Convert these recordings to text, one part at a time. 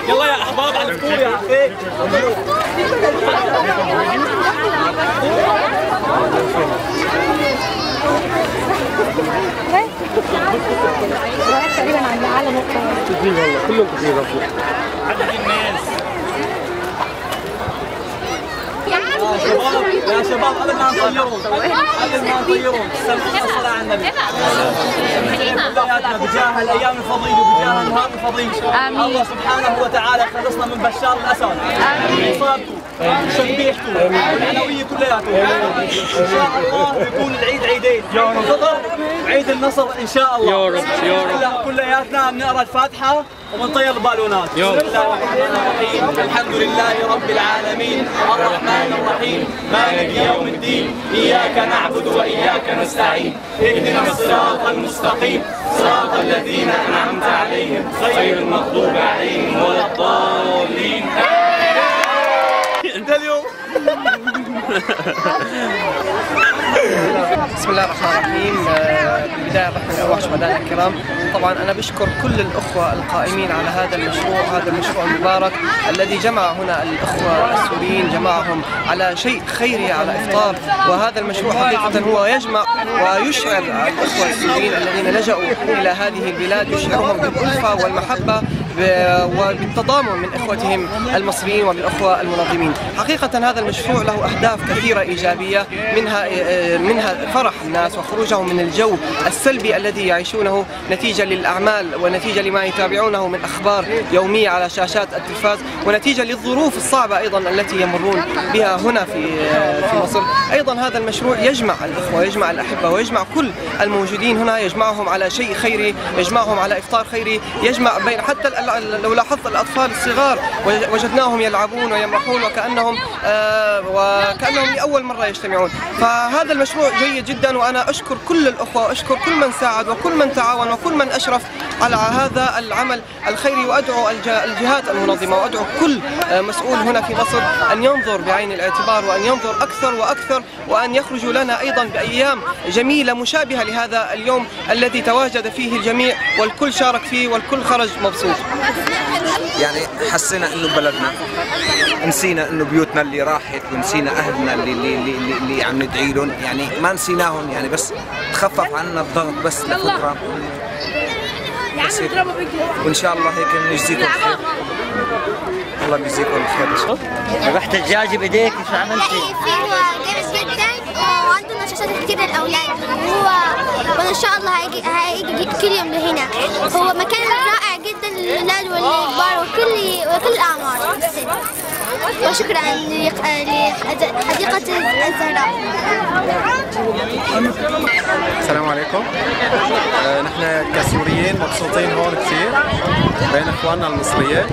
يلا يا احباب على الفطور يا اخي. رايح تقريبا عند عالم كثير كلهم كثير عدد الناس يا شباب قبل ما نطيرهم سمعوا الصلاة على النبي. كلياتنا بجاه الايام الفضيله وبجاه النهار الفضيل. الله سبحانه وتعالى خلصنا من بشار الاسد. اصابته وشبيحته والعنويه كلياته. ان شاء الله يكون العيد عيدين، الفطر وعيد النصر ان شاء الله. يا رب يا رب. كلياتنا بنقرا الفاتحه وبنطير بالونات. بسم الله الرحمن الرحيم. الحمد لله رب العالمين الرحمن الرحيم مالك يوم الدين إياك نعبد وإياك نستعين اهدنا الصراط المستقيم صراط الذين أنعمت عليهم غير المغضوب عليهم ولا الضالين. انت اليوم بسم الله الرحمن الرحيم. بالبداية برحب بأرواح شهدائنا الكرام. طبعا أنا بشكر كل الأخوة القائمين على هذا المشروع المبارك الذي جمع هنا الأخوة السوريين، جمعهم على شيء خيري، على إفطار. وهذا المشروع حقيقة هو يجمع ويشعر الأخوة السوريين الذين لجأوا إلى هذه البلاد، يشعرهم بالألفة والمحبة وبالتضامن من إخوتهم المصريين والأخوة المنظمين. حقيقة هذا المشروع له أهداف كثيرة إيجابية، منها فرح الناس وخروجهم من الجو السلبي الذي يعيشونه نتيجة للأعمال ونتيجة لما يتابعونه من أخبار يومية على شاشات التلفاز، ونتيجة للظروف الصعبة أيضا التي يمرون بها هنا في مصر. أيضا هذا المشروع يجمع الأخوة، يجمع الأحبة، ويجمع كل الموجودين هنا، يجمعهم على شيء خيري، يجمعهم على إفطار خيري، يجمع بين حتى لو لاحظت الأطفال الصغار وجدناهم يلعبون ويمرحون وكأنهم لأول مرة يجتمعون. فهذا المشروع جيد جدا، وأنا أشكر كل الأخوة وأشكر كل من ساعد وكل من تعاون وكل من أشرف على هذا العمل الخيري. وأدعو الجهات المنظمة وأدعو كل مسؤول هنا في مصر أن ينظر بعين الاعتبار وأن ينظر أكثر وأكثر، وأن يخرجوا لنا أيضا بأيام جميلة مشابهة لهذا اليوم الذي تواجد فيه الجميع والكل شارك فيه والكل خرج مبسوط. يعني حسينا انه بلدنا، نسينا انه بيوتنا اللي راحت، ونسينا اهلنا اللي عم ندعي لهم، يعني ما نسيناهم، يعني بس تخفف عنا الضغط بس لفتره بس هيك. وان شاء الله هيك نجزيكم خير، الله بيجزيكم الخير. ذبحت الدجاج بايديك، شو عملتي؟ هو جامد جدا وعنده نشاطات كتير للاولاد، وان شاء الله هيجي كل يوم لهنا. هو مكان رائع جدا للاولاد والكبار وكل الاعمار. وشكرا لحديقة الزهراء. السلام عليكم. نحن كسوريين مبسوطين هون كثير بين اخواننا المصريين.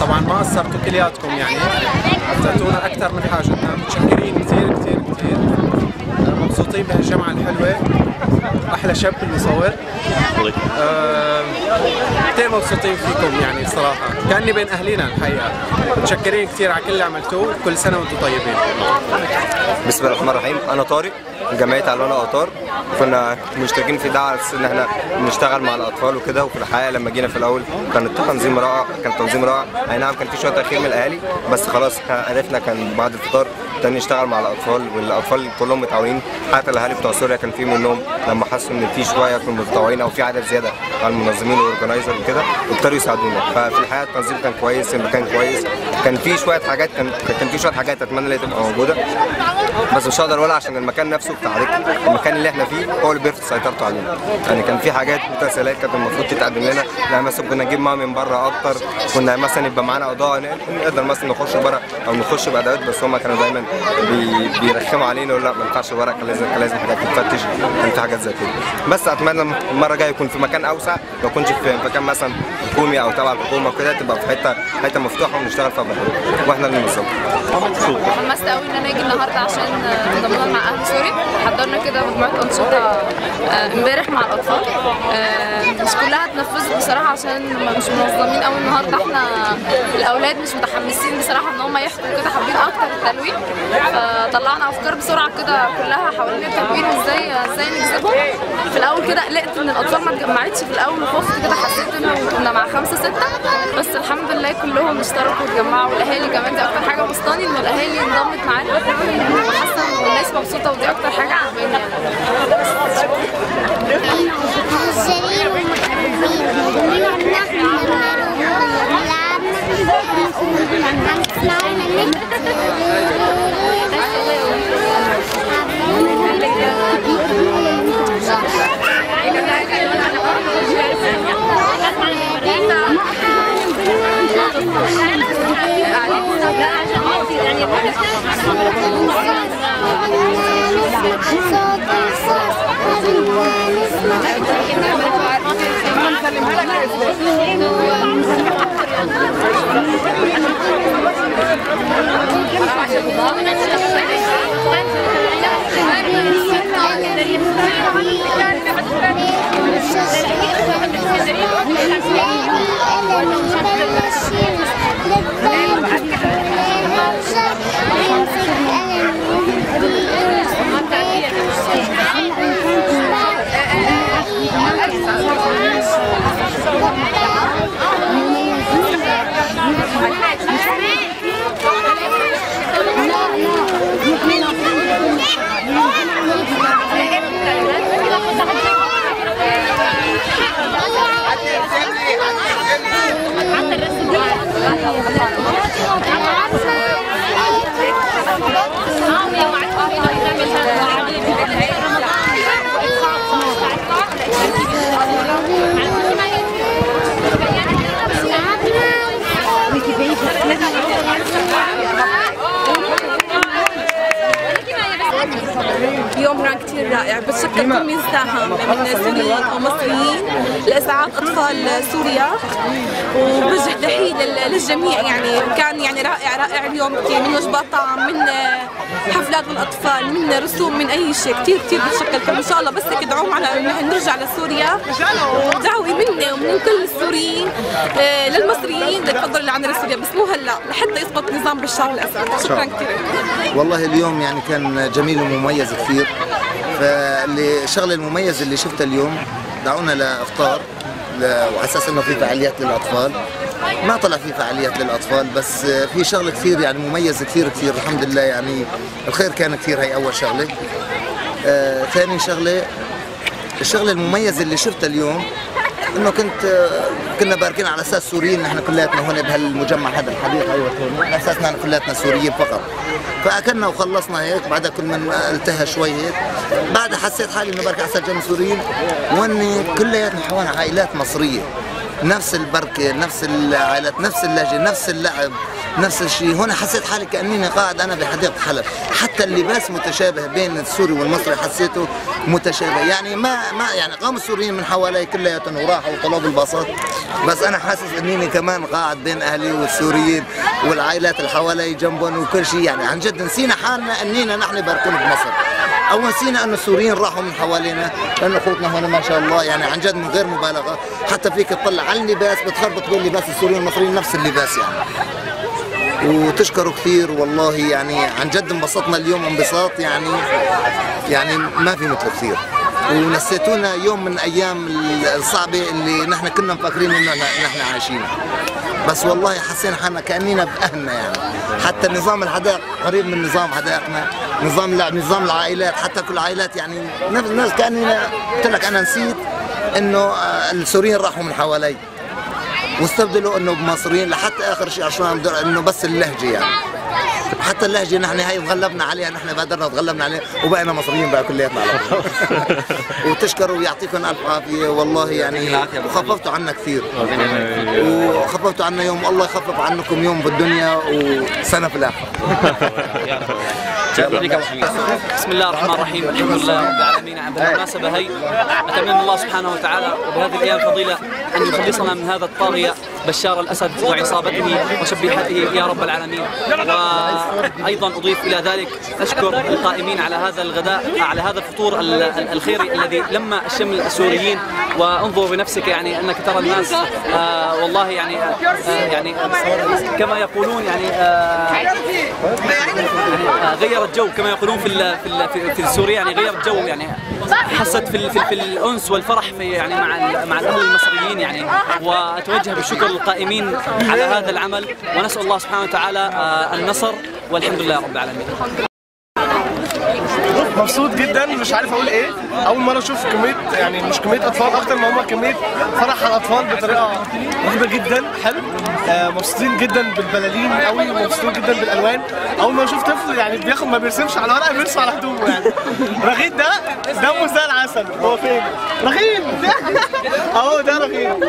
طبعا ما قصرتوا كلياتكم، يعني اعطيتونا اكثر من حاجتنا. متشكرين كثير كثير كثير. مبسوطين بهالجمعة الحلوة. احلى شاب المصور. كثير مبسوطين فيكم، يعني صراحة كأني بين اهلينا الحقيقة. متشكرين كثير على كل اللي عملتوه، كل سنة وانتم طيبين. بسم الله الرحمن الرحيم. انا طارق من جمعية علوان اوتار. كنا مشتركين في دعوة ان احنا نشتغل مع الاطفال وكده، وفي الحقيقة لما جينا في الاول كان تنظيم رائع، اي نعم كان في شوية تأخير من الاهالي، بس خلاص عرفنا كان بعد الفطار تاني نشتغل مع الاطفال، والاطفال كلهم متعاونين. حتى الاهالي بتوع سوريا كان في منهم لما حسوا ان في شويه كانوا متطوعين او في عدد زياده على المنظمين والاورجنايزر وكده، وابتدوا يساعدونا. ففي الحقيقه التنظيم كان كويس، المكان كويس، كان في شويه حاجات اتمنى ان هي تبقى موجوده، بس مش هقدر اقولها عشان المكان نفسه بتاع المكان اللي احنا فيه هو اللي بيفرض سيطرته علينا. يعني كان في حاجات وتسهيلات كانت المفروض تتقدم لنا، يعني مثلا كنا نجيب من بره اكتر، كنا مثلا يبقى معانا اضاءه نقدر مثلا نخش بره او نخش بادوات، بس هم كانوا دايما بيرخموا علينا ولا ما ينفعش ورق، كان لازم حاجات تتفتش، كان في حاجات زي كده. بس اتمنى المره الجايه يكون في مكان اوسع، ما يكونش في مكان مثلا حكومي او تبع الحكومه كده، تبقى في حته مفتوحه ونشتغل فيها براحتنا واحنا اللي ننظمها. اتحمست قوي ان انا اجي النهارده عشان تضامنا مع اهل سوري. حضرنا كده مجموعه مجموعة أنشطة امبارح مع الأطفال، مش كلها اتنفذت بصراحة عشان مش منظمين أوي النهاردة. احنا الأولاد مش متحمسين بصراحة إن هم يحكوا كده، حابين أكتر التلوين، فطلعنا أفكار بسرعة كده كلها حوالين التلوين وإزاي نجذبهم. في الأول كده قلقت إن الأطفال ما اتجمعتش في الأول وخفت كده، حسيت إنه كنا مع 5 6، بس الحمد لله كلهم اشتركوا واتجمعوا، والأهالي كمان دي أكتر حاجة بسطاني إن الأهالي انضمت معانا وحاسة إن الناس مبسوطة، ودي أكتر حاجة عجباني يعني. يوم كان كثير رائع، بتشكر كل من ساهم من سوريين او مصريين لاسعاد اطفال سوريا، وبوجه تحيه للجميع. يعني كان يعني رائع اليوم كثير، من وجبات طعام، من حفلات للاطفال، من رسوم، من اي شيء. كثير بتشكركم، ان شاء الله بس ادعوهم على ان نرجع لسوريا، ودعوه مني ومن كل السوريين للمصريين للتفضل اللي عندنا سوريا، بس مو هلا لحتى يسقط نظام بشار الاسد. شكرا كثير. والله اليوم يعني كان جميل ومميز كثير. فالشغله المميز اللي شفتها اليوم، دعونا لافطار وعلى اساس انه في فعاليات للاطفال. ما طلع في فعاليات للاطفال، بس في شغله كثير يعني مميز كثير الحمد لله. يعني الخير كان كثير، هي اول شغله. ثاني شغله، الشغله المميزه اللي شفتها اليوم انه كنا باركين على اساس سوريين، نحن كلياتنا هون بهالمجمع هذا الحديقه، ايوه هون على اساس نحن كلياتنا سوريين فقط. فاكلنا وخلصنا هيك، بعدها كل من التهى شوي هيك، بعدها حسيت حالي انه بركي على اساس جنب سوريين، واني كلياتنا حوالي عائلات مصريه، نفس البركه، نفس العائلات، نفس اللهجه، نفس اللعب، نفس الشيء. هنا حسيت حالي كأنني قاعد أنا بحديقة حلب. حتى اللباس متشابه بين السوري والمصري، حسيته متشابه. يعني ما يعني قام السوريين من حوالي كلياتهم وراحوا وطلبوا الباصات، بس أنا حاسس إني كمان قاعد بين أهلي والسوريين والعائلات اللي حوالي جنبهم وكل شيء. يعني عن جد نسينا حالنا إننا نحن باركون بمصر، أو نسينا أن السوريين راحوا من حوالينا، لأن أخوتنا هنا ما شاء الله يعني عن جد من غير مبالغة. حتى فيك تطلع على اللباس بتخربط بين لباس السوريين والمصريين نفس اللباس يعني. وتشكروا كثير والله، يعني عن جد انبسطنا اليوم انبساط يعني ما في مثله كثير. ونسيتونا يوم من ايام الصعبه اللي نحن كنا مفكرين انه نحن عايشينها، بس والله حسينا حالنا كاننا باهلنا. يعني حتى نظام الحدائق قريب من نظام حدائقنا، نظام اللعب، نظام العائلات، حتى كل العائلات يعني نفس الناس. كاننا قلت لك انا نسيت انه السوريين راحوا من حوالي واستبدلوا انه بمصريين لحتى اخر شيء عشان انه بس اللهجه. يعني حتى اللهجه نحن هي تغلبنا عليها، نحن بادرنا تغلبنا عليها وبقينا مصريين بقى كلياتنا على بعض. وتشكروا ويعطيكم الف عافيه والله، يعني وخففتوا عنا كثير، وخففتوا عنا يوم، الله يخفف عنكم يوم بالدنيا وسنه في الاخره. بسم الله الرحمن الرحيم، الحمد لله رب العالمين. بالمناسبة هي أتمنى من الله سبحانه وتعالى وبهذه الأيام الفضيلة أن يخلصنا من هذا الطاغية بشار الأسد وعصابته وشبيحته يا رب العالمين. وأيضا أضيف إلى ذلك أشكر القائمين على هذا الغداء، على هذا الفطور الخيري الذي لم الشمل السوريين. وانظر بنفسك يعني أنك ترى الناس والله يعني كما يقولون يعني غير الجو كما يقولون في سوريا، يعني غير الجو، يعني حست في الأنس والفرح في يعني مع الأهل المصريين يعني. وأتوجه بالشكر للقائمين على هذا العمل، ونسأل الله سبحانه وتعالى النصر، والحمد لله رب العالمين. مبسوط جدا، مش عارف اقول ايه. اول مره اشوف كميه، يعني مش كميه اطفال اكتر ما هم كميه فرح على الاطفال بطريقه رهيبه جدا. حلو، مبسوطين جدا بالبلالين قوي، ومبسوطين جدا بالالوان. اول ما اشوف طفل يعني بياخد ما بيرسمش على ورقه، بيرسم على هدومه يعني. رغيد ده دمه زي العسل. هو فين رغيد؟ اهو ده رغيد.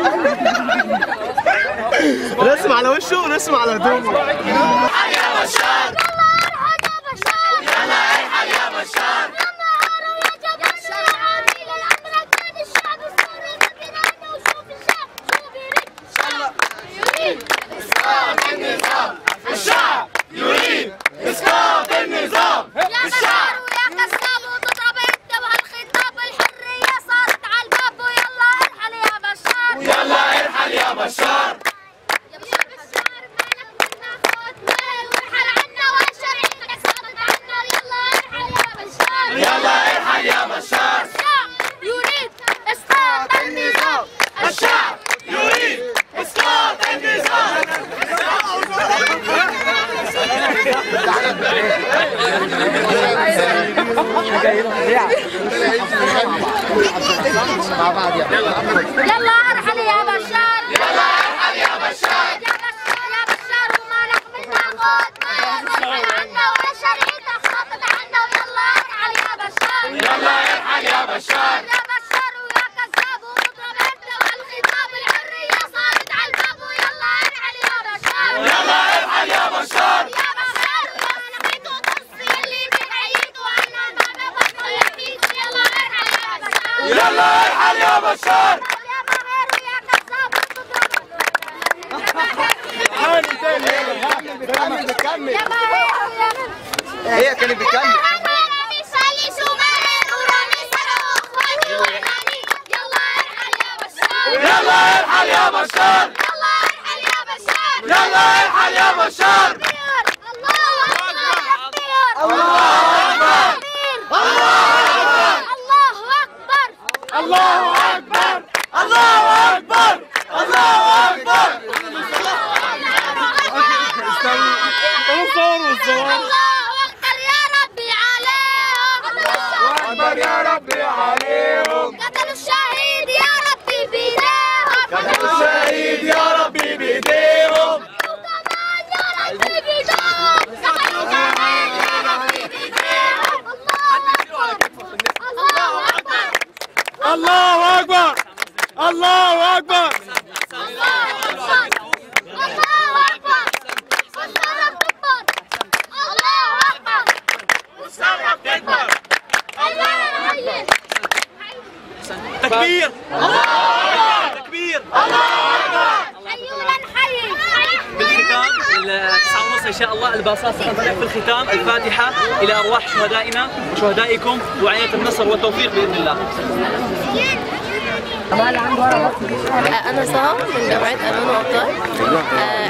رسم على وشه ورسم على هدومه. يا بشار الشعب يريد اسقاط النظام. يا بشار ويا كذاب وتضرب انت وهالخطاب، الحريه صارت على الباب، ويلا ارحل يا بشار، ويلا ارحل يا بشار. يا بشار مالك منا فوت مال، وارحل عنا وشرعيتك صارت عنا، يلا ارحل يا بشار، يلا ارحل يا بشار. الشعب يريد اسقاط النظام. الشعب يريد اسقاط النظام. يلا ارحل يا بشار، يلا ارحل يا بشار. يا بشار ومالك منا غوت مال، وارحل عنا وشرعيتك خاطب عنا، ويلا ارحل يا بشار، يلا ارحل يا بشار. يا بشار ويا كذاب ومضرب انت وهالخطاب، الحريه صارت على الباب، ويلا ارحل يا بشار، يلا ارحل يا بشار. يا بشار وانا بيتو تصي اللي بحييتو عنا المعنى بطل يحييتو، يلا ارحل يا بشار، يلا ارحل يا بشار. يا مغير ويا كذاب كمل. يا مغير هي كانت بتكمل. يلا ارحل يا بشار، يلا ارحل يا بشار، يلا ارحل يا بشار. الله اكبر، الله اكبر، الله اكبر، الله اكبر، الله اكبر. الله اكبر يا ربي عليهم، الله اكبر يا ربي عليهم. قتلوا الشهيد يا ربي بيديهم، قتلوا الشهيد يا ربي بيديهم. وكمان يا ربي بيديهم، قتلوا كمان يا ربي بيديهم. الله اكبر، الله اكبر، الله اكبر، الله اكبر، الله اكبر. والثورة بتكبر، الله اكبر، والثورة بتكبر. الله يا تكبير، تكبير، حيونا حي. بالختام 9:30 ان شاء الله الباصات ستنطلق في الختام الفاتحه الى ارواح شهدائنا وشهدائكم وعية النصر والتوفيق باذن الله. أنا سهى من جامعة أمان وأبطال.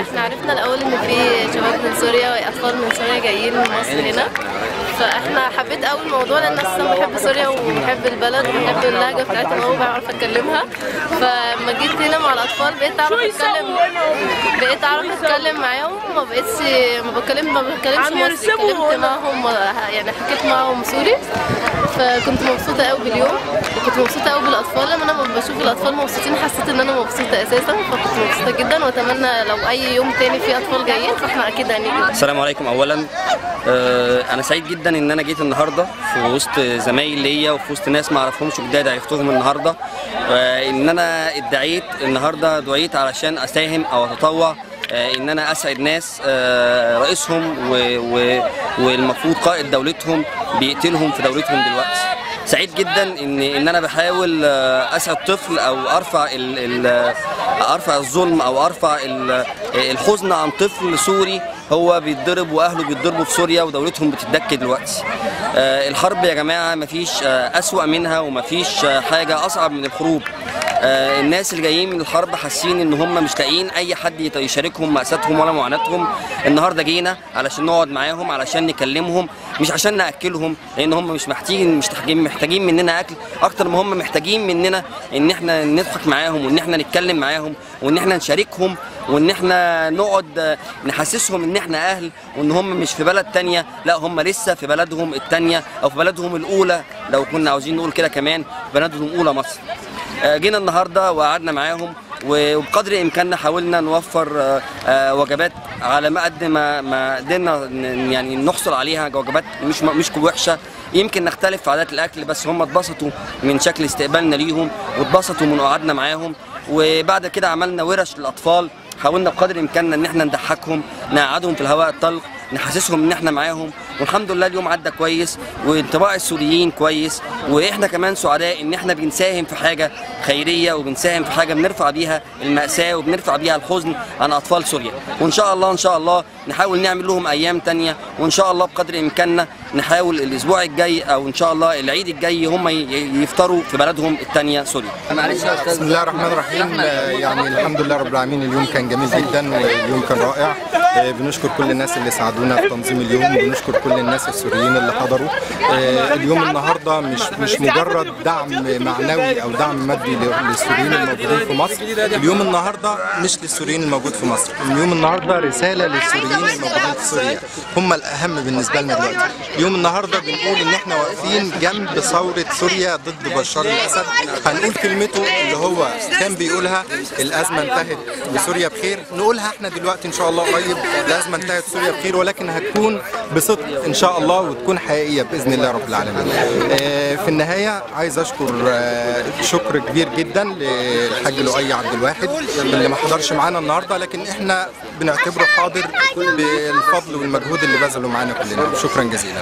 إحنا عرفنا الأول إن في شباب من سوريا وأطفال من سوريا جايين من مصر هنا، فإحنا حبيت أول موضوع لأن أنا أصلا بحب سوريا وبحب البلد وبحب اللهجة بتاعتهم أوي وبعرف أتكلمها. فلما جيت هنا مع الأطفال بقيت أعرف أتكلم معاهم، ما بتكلمش مصري، اتكلمت معاهم يعني حكيت معاهم سوري. فكنت مبسوطة قوي باليوم، وكنت مبسوطة قوي بالأطفال. لما أنا بشوف الأطفال مبسوطين حسيت إن أنا مبسوطة أساسا، فكنت مبسوطة جدا. وأتمنى لو أي يوم تاني في أطفال جايين فإحنا أكيد هنيجي. السلام عليكم. أولا أنا سعيد جدا إن أنا جيت النهاردة في وسط زمايل ليا وفي وسط ناس ما أعرفهمش وجداد عرفتهم النهاردة. إن أنا دعيت علشان أساهم أو أتطوع ان انا اسعد ناس رئيسهم والمفروض قائد دولتهم بيقتلهم في دولتهم دلوقتي. سعيد جدا ان انا بحاول اسعد طفل او ارفع الظلم او ارفع الحزن عن طفل سوري هو بيتضرب واهله بيتضربوا في سوريا ودولتهم بتتدك دلوقتي. الحرب يا جماعه مفيش اسوأ منها ومفيش حاجه اصعب من الحروب. الناس اللي جايين من الحرب حاسين ان هم مش لاقيين اي حد يشاركهم مأساتهم ولا معاناتهم. النهارده جينا علشان نقعد معاهم، علشان نكلمهم، مش عشان ناكلهم، لان هم مش محتاجين مننا اكل اكتر ما هم محتاجين مننا ان احنا نضحك معاهم وان احنا نتكلم معاهم وان احنا نشاركهم وان احنا نقعد نحسسهم ان احنا اهل وان هم مش في بلد تانية، لا هم لسه في بلدهم التانية او في بلدهم الاولى لو كنا عاوزين نقول كده كمان، بلدهم الاولى مصر. جينا النهارده وقعدنا معاهم وبقدر امكاننا حاولنا نوفر وجبات على ما قد ما قدرنا يعني نحصل عليها، وجبات مش وحشه. يمكن نختلف في عادات الاكل بس هم اتبسطوا من شكل استقبالنا ليهم واتبسطوا من قعدنا معاهم. وبعد كده عملنا ورش للاطفال، حاولنا بقدر امكاننا ان احنا نضحكهم، نقعدهم في الهواء الطلق، نحسسهم ان احنا معاهم. والحمد لله اليوم عدى كويس وانطباع السوريين كويس، واحنا كمان سعداء ان احنا بنساهم في حاجه خيريه وبنساهم في حاجه بنرفع بيها المأساة وبنرفع بيها الحزن عن اطفال سوريا. وان شاء الله نحاول نعمل لهم ايام تانية، وان شاء الله بقدر امكاننا نحاول الاسبوع الجاي او ان شاء الله العيد الجاي هم يفطروا في بلدهم التانية سوريا. بسم الله الرحمن الرحيم. يعني الحمد لله رب العالمين، اليوم كان جميل جدا واليوم كان رائع. بنشكر كل الناس اللي ساعدونا في تنظيم اليوم، وبنشكر كل الناس السوريين اللي حضروا. اليوم النهارده مش مجرد دعم معنوي او دعم مادي للسوريين الموجودين في مصر، اليوم النهارده مش للسوريين الموجود في مصر، اليوم النهارده رساله للسوريين الموجودين في سوريا، هم الاهم بالنسبه لنا دلوقتي. اليوم النهارده بنقول ان احنا واقفين جنب ثوره سوريا ضد بشار الاسد. هنقول كلمته اللي هو كان بيقولها، الازمه انتهت وسوريا بخير، نقولها احنا دلوقتي ان شاء الله قريب، الازمه انتهت سوريا بخير، ولكن هتكون بصدق ان شاء الله وتكون حقيقيه باذن الله رب العالمين. في النهايه عايز اشكر شكر كبير جدا للحاج لؤي عبد الواحد اللي ما حضرش معانا النهارده، لكن احنا بنعتبره حاضر بالفضل والمجهود اللي بذله معانا كلنا. شكرا جزيلا.